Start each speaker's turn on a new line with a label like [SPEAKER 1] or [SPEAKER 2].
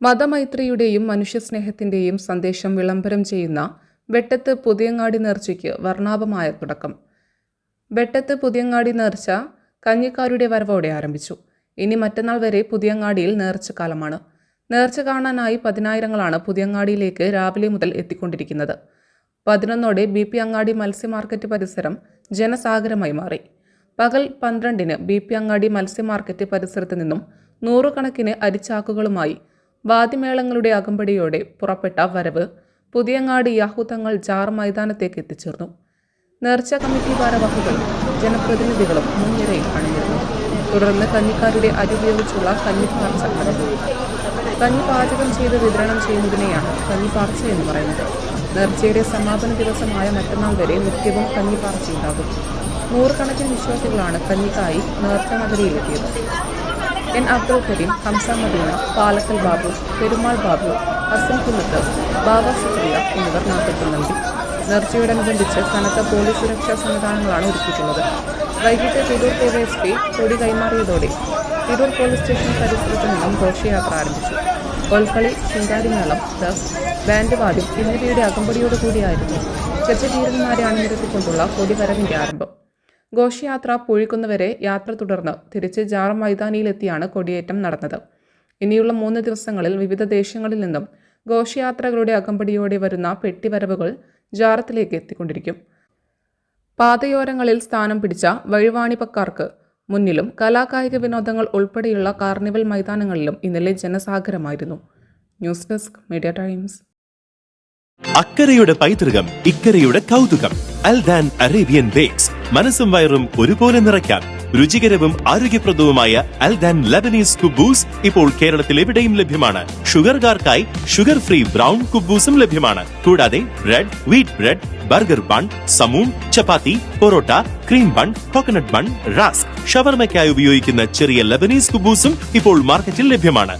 [SPEAKER 1] മതമൈത്രിയുടെയും മനുഷ്യസ്നേഹത്തിന്റെയും സന്ദേശം വിളംബരം ചെയ്യുന്ന വെട്ടത്ത് പുതിയങ്ങാടി നേർച്ചയ്ക്ക് വർണ്ണാഭമായ തുടക്കം. വെട്ടത്ത് പുതിയങ്ങാടി നേർച്ച കഞ്ഞിക്കാരുടെ വരവോടെ ആരംഭിച്ചു. ഇനി മറ്റന്നാൾ വരെ പുതിയങ്ങാടിയിൽ നേർച്ചക്കാലമാണ്. നേർച്ച കാണാനായി പതിനായിരങ്ങളാണ് പുതിയങ്ങാടിയിലേക്ക് രാവിലെ മുതൽ എത്തിക്കൊണ്ടിരിക്കുന്നത്. 11ഓടെ BP അങ്ങാടി മത്സ്യ മാർക്കറ്റ് പരിസരം ജനസാഗരമായി മാറി. പകൽ 12-ന് BP അങ്ങാടി മത്സ്യ മാർക്കറ്റ് പരിസരത്ത് നിന്നും നൂറുകണക്കിന് അരിച്ചാക്കുകളുമായി വാദ്യമേളങ്ങളുടെ അകമ്പടിയോടെ പുറപ്പെട്ട വരവ് പുതിയങ്ങാടി യാഹൂതങ്ങൾ ജാർ മൈതാനത്തേക്ക് എത്തിച്ചേർന്നു. നേർച്ച കമ്മിറ്റി ഭാരവാഹികളും ജനപ്രതിനിധികളും മുൻനിരയിൽ അണിനിരുന്നു. തുടർന്ന് കഞ്ഞിക്കാരുടെ അരി ഉപയോഗിച്ചുള്ള കഞ്ഞിപ്പാർച്ച നടന്നു. കഞ്ഞി പാചകം ചെയ്ത് വിതരണം ചെയ്യുന്നതിനെയാണ് കഞ്ഞിപ്പാർച്ച എന്ന് പറയുന്നത്. നേർച്ചയുടെ സമാപന ദിവസമായ മറ്റന്നാൾ വരെ നിത്യവും കഞ്ഞിപ്പാർച്ചയുണ്ടാകും. നൂറുകണക്കിന് വിശ്വാസികളാണ് കഞ്ഞിക്കായി നേർച്ച നഗരിയിലെത്തിയത്. N. അബ്ദുൽ കരീം, ഹംസ മദീന, പാലക്കൽ ബാബു, പെരുമാൾ ബാബു, ഹസൻ കുന്നത്ത്, ബാബ സുപ്രിയ എന്നിവർ നേതൃത്വം നൽകി. നേർച്ചയോടനുബന്ധിച്ച് കനത്ത പോലീസ് സുരക്ഷാ സംവിധാനങ്ങളാണ് ഒരുക്കിയിട്ടുള്ളത്. വൈകിട്ട് തിരൂർ KYSP കൊടി കൈമാറിയതോടെ തിരൂർ പോലീസ് സ്റ്റേഷൻ പരിസരത്ത് നിന്നും ഘോഷയാത്ര ആരംഭിച്ചു. കോൽക്കളി, ശിങ്കാരിമേളം, ദഫ്, ബാൻഡ് വാദ്യം എന്നിവയുടെ അകമ്പടിയോട് കൂടിയായിരുന്നു ഗജവീരന്മാരെ അണിനിരത്തിക്കൊണ്ടുള്ള കൊടിവരവിന്റെ ആരംഭം. ഘോഷയാത്ര പൂഴിക്കുന്നവരെ യാത്ര തുടർന്ന് തിരിച്ച് ജാർ മൈതാനിയിലെത്തിയാണ് കൊടിയേറ്റം നടന്നത്. ഇനിയുള്ള 3 ദിവസങ്ങളിൽ വിവിധ ദേശങ്ങളിൽ നിന്നും ഘോഷയാത്രകളുടെ അകമ്പടിയോടെ വരുന്ന പെട്ടിവരവുകൾ ജാറത്തിലേക്ക് എത്തിക്കൊണ്ടിരിക്കും. പാതയോരങ്ങളിൽ സ്ഥാനം പിടിച്ച വഴിവാണിപ്പക്കാർക്ക് മുന്നിലും കലാകായിക വിനോദങ്ങൾ ഉൾപ്പെടെയുള്ള കാർണിവൽ മൈതാനങ്ങളിലും ഇന്നലെ ജനസാഗരമായിരുന്നു. News desk media times.
[SPEAKER 2] അക്കരയുടെ പൈതൃകം, ഇക്കരയുടെ കൗതുകം. Aldan Arabian bakes. മനസ്സും വയറും ഒരുപോലെ നിറയ്ക്കാം. രുചികരവും ആരോഗ്യപ്രദവുമായ അൽദാൻ ലബനീസ് കുബൂസ് ഇപ്പോൾ കേരളത്തിൽ എവിടെയും ലഭ്യമാണ്. ഷുഗർകാർക്കായി ഷുഗർ ഫ്രീ ബ്രൗൺ കുബൂസും ലഭ്യമാണ്. കൂടാതെ bread, wheat bread, burger bun, സമൂൺ, chapati, parotta, cream bun, coconut bun, rusk, ഷവർമയ്ക്കായി ഉപയോഗിക്കുന്ന ചെറിയ ലബനീസ് കുബൂസും ഇപ്പോൾ മാർക്കറ്റിൽ ലഭ്യമാണ്.